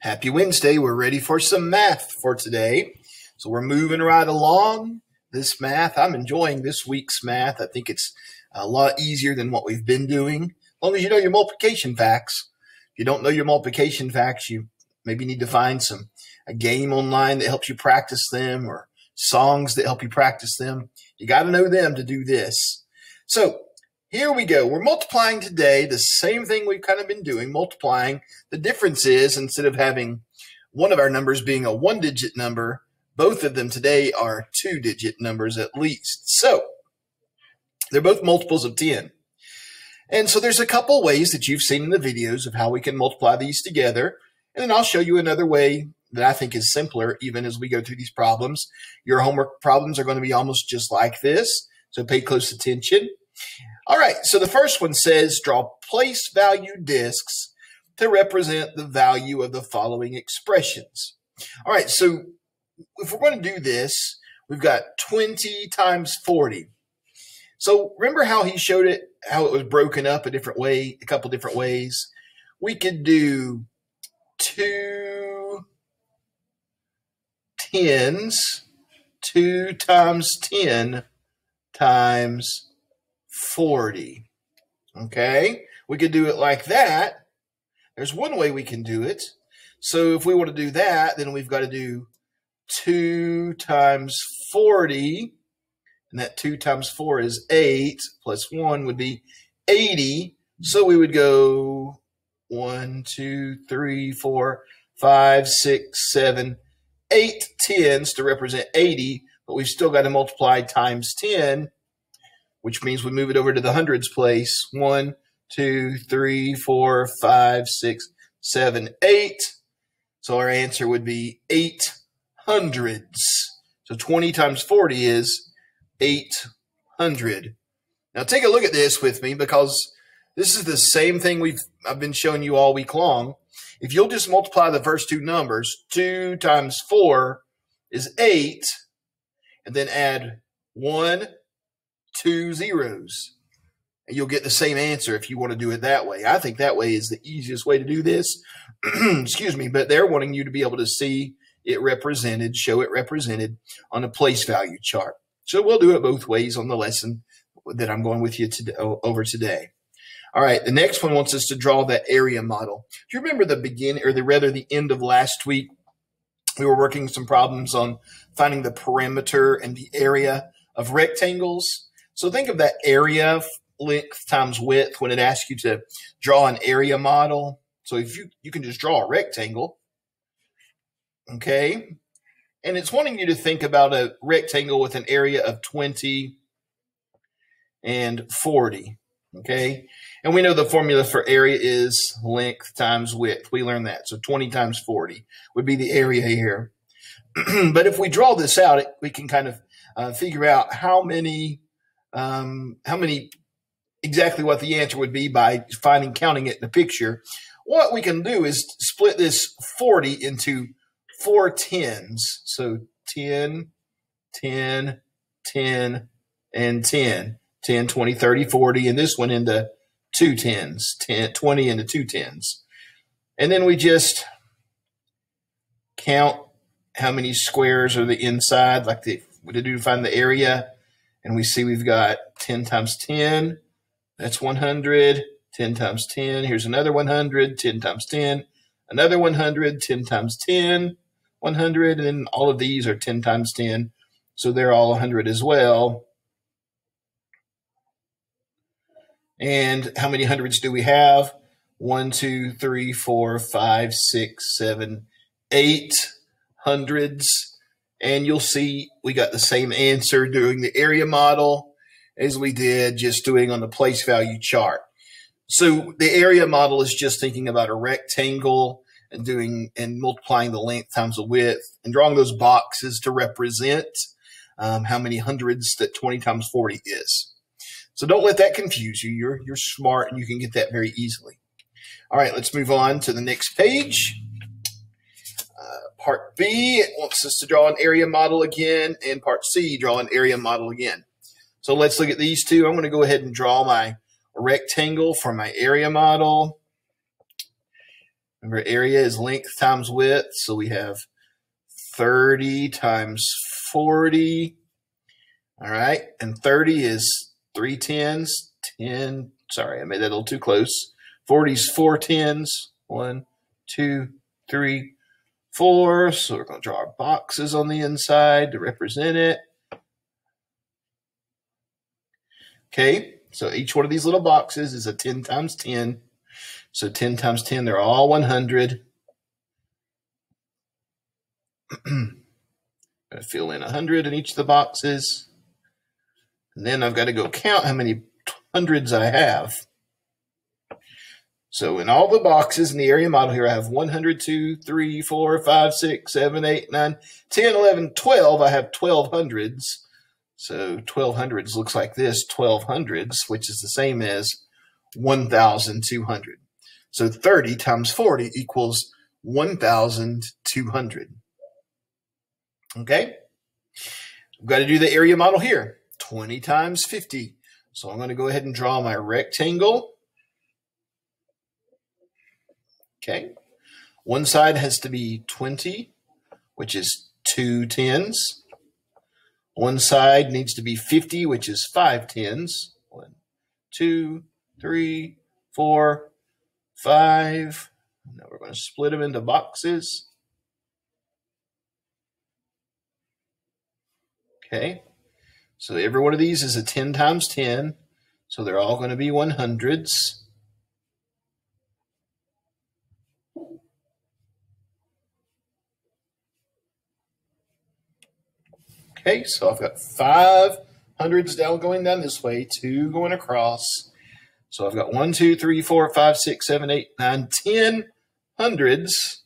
Happy Wednesday. We're ready for some math for today. So we're moving right along this math. I'm enjoying this week's math. I think it's a lot easier than what we've been doing. As long as you know your multiplication facts. If you don't know your multiplication facts, you maybe need to find a game online that helps you practice them or songs that help you practice them. You got to know them to do this. So here we go. We're multiplying today the same thing we've kind of been doing, multiplying. The difference is instead of having one of our numbers being a one-digit number, both of them today are two-digit numbers at least. So they're both multiples of 10. And so there's a couple ways that you've seen in the videos of how we can multiply these together. And then I'll show you another way that I think is simpler even as we go through these problems. Your homework problems are going to be almost just like this, so pay close attention. All right, so the first one says draw place value discs to represent the value of the following expressions. All right, so if we're going to do this, we've got 20 times 40. So remember how he showed it, how it was broken up a couple different ways? We could do 2 tens, 2 times 10 times 40. Okay, we could do it like that. There's one way we can do it. So if we want to do that, then we've got to do 2 times 40, and that 2 times 4 is 8, plus 1 would be 80. So we would go 1, 2, 3, 4, 5, 6, 7, 8 tens to represent 80, but we've still got to multiply times 10, which means we move it over to the hundreds place. 1, 2, 3, 4, 5, 6, 7, 8. So our answer would be 8 hundreds. So 20 times 40 is 800. Now take a look at this with me because this is the same thing I've been showing you all week long. If you'll just multiply the first two numbers, 2 times 4 is 8, and then add 1, 2 zeros, and you'll get the same answer if you want to do it that way. I think that way is the easiest way to do this. Excuse me, but they're wanting you to be able to see it represented, show it represented on a place value chart. So we'll do it both ways on the lesson that I'm going with you over today. All right, the next one wants us to draw that area model. Do you remember the end of last week? We were working some problems on finding the perimeter and the area of rectangles. So think of that area, length times width, when it asks you to draw an area model. So if you can just draw a rectangle, okay? And it's wanting you to think about a rectangle with an area of 20 and 40, okay? And we know the formula for area is length times width. We learned that. So 20 times 40 would be the area here. But if we draw this out, we can kind of figure out how many exactly what the answer would be by counting it in the picture. What we can do is split this 40 into 4 tens. So 10, 10, 10, and 10. 10, 20, 30, 40, and this one into 2 tens, 10, 20 into 2 tens. And then we just count how many squares are the inside, like we do to find the area. And we see we've got 10 times 10, that's 100, 10 times 10, here's another 100, 10 times 10, another 100, 10 times 10, 100, and then all of these are 10 times 10, so they're all 100 as well. And how many hundreds do we have? 1, 2, 3, 4, 5, 6, 7, 8 hundreds. And you'll see we got the same answer doing the area model as we did just doing on the place value chart. So the area model is just thinking about a rectangle and multiplying the length times the width and drawing those boxes to represent how many hundreds that 20 times 40 is. So don't let that confuse you. You're smart and you can get that very easily. All right, let's move on to the next page. Part B, it wants us to draw an area model again, and part C, draw an area model again. So let's look at these two. I'm going to go ahead and draw my rectangle for my area model. Remember, area is length times width, so we have 30 times 40. All right, and 30 is 3 tens, 10. Sorry, I made that a little too close. 40 is 4 tens. 1, 2, 3, 4. So we're going to draw our boxes on the inside to represent it. Okay, so each one of these little boxes is a 10 times 10. So 10 times 10, they're all 100. I'm going to fill in 100 in each of the boxes. And then I've got to go count how many hundreds I have. So in all the boxes in the area model here, I have 100, 2, 3, 4, 5, 6, 7, 8, 9, 10, 11, 12. I have 12 hundreds. So 12 hundreds looks like this, 12 hundreds, which is the same as 1,200. So 30 times 40 equals 1,200. Okay? I've got to do the area model here. 20 times 50. So I'm going to go ahead and draw my rectangle. Okay. One side has to be 20, which is 2 tens. One side needs to be 50, which is 5 tens. 1, 2, 3, 4, 5. Now we're going to split them into boxes. Okay. So every one of these is a 10 times 10. So they're all going to be 100s. Okay, so I've got 5 hundreds down going down this way, 2 going across. So I've got 1, 2, 3, 4, 5, 6, 7, 8, 9, 10 hundreds,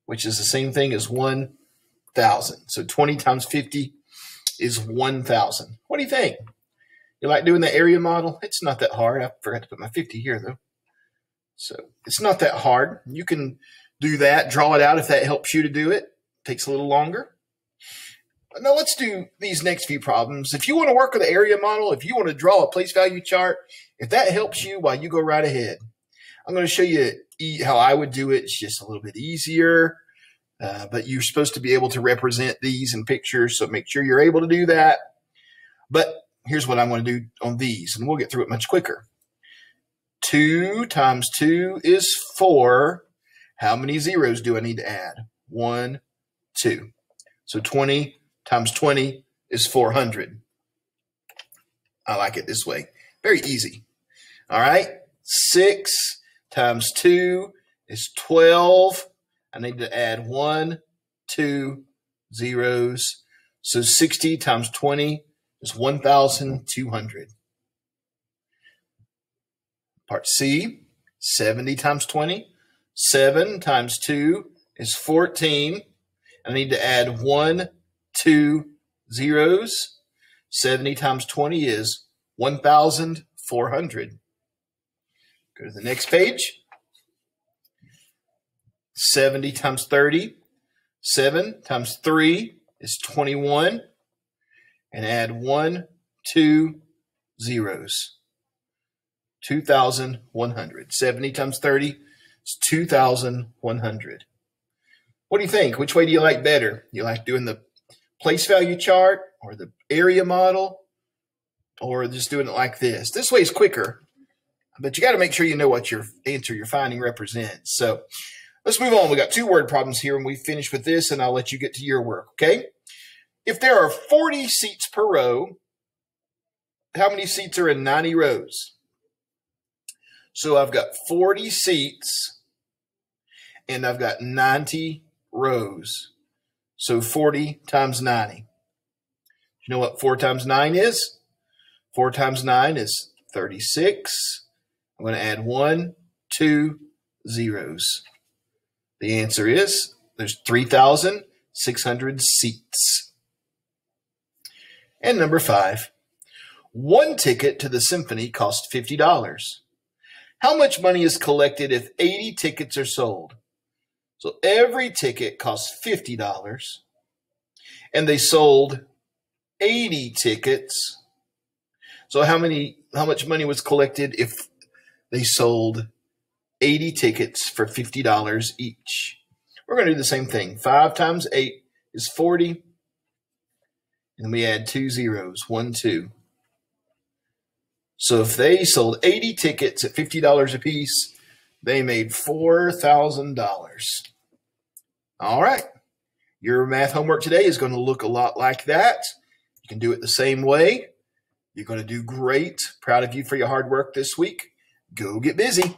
which is the same thing as 1,000. So 20 times 50 is 1,000. What do you think? You like doing the area model? It's not that hard. I forgot to put my 50 here, though. So it's not that hard. You can do that, draw it out if that helps you to do it. Takes a little longer. Now let's do these next few problems. If you want to work with the area model, if you want to draw a place value chart, if that helps you, you go right ahead. I'm going to show you how I would do it. It's just a little bit easier. But you're supposed to be able to represent these in pictures, so make sure you're able to do that. But here's what I'm going to do on these, and we'll get through it much quicker. 2 times 2 is 4. How many zeros do I need to add? 1, 2. So 20 times 20 is 400. I like it this way. Very easy. All right. 6 times 2 is 12. I need to add 1, 2 zeros. So 60 times 20 is 1,200. Part C, 70 times 20. 7 times 2 is 14. I need to add 1, 2 zeros. 70 times 20 is 1,400. Go to the next page. 70 times 30. 7 times 3 is 21. And add 1, 2 zeros. 2,100. 70 times 30 is 2,100. What do you think? Which way do you like better? You like doing the place value chart or the area model, or just doing it like this? This way is quicker, but you got to make sure you know what your answer you're finding represents. So let's move on. We got 2 word problems here, and we finish with this, and I'll let you get to your work, okay? If there are 40 seats per row, how many seats are in 90 rows? So I've got 40 seats, and I've got 90 rows. So 40 times 90. You know what 4 times 9 is? 4 times 9 is 36. I'm going to add 1, 2 zeros. The answer is there's 3,600 seats. And number 5, 1 ticket to the symphony cost $50. How much money is collected if 80 tickets are sold? So every ticket costs $50, and they sold 80 tickets. So how much money was collected if they sold 80 tickets for $50 each. We're going to do the same thing. 5 times 8 is 40. And we add 2 zeros, 1, 2. So if they sold 80 tickets at $50 a piece, they made $4,000. All right. Your math homework today is going to look a lot like that. You can do it the same way. You're going to do great. Proud of you for your hard work this week. Go get busy.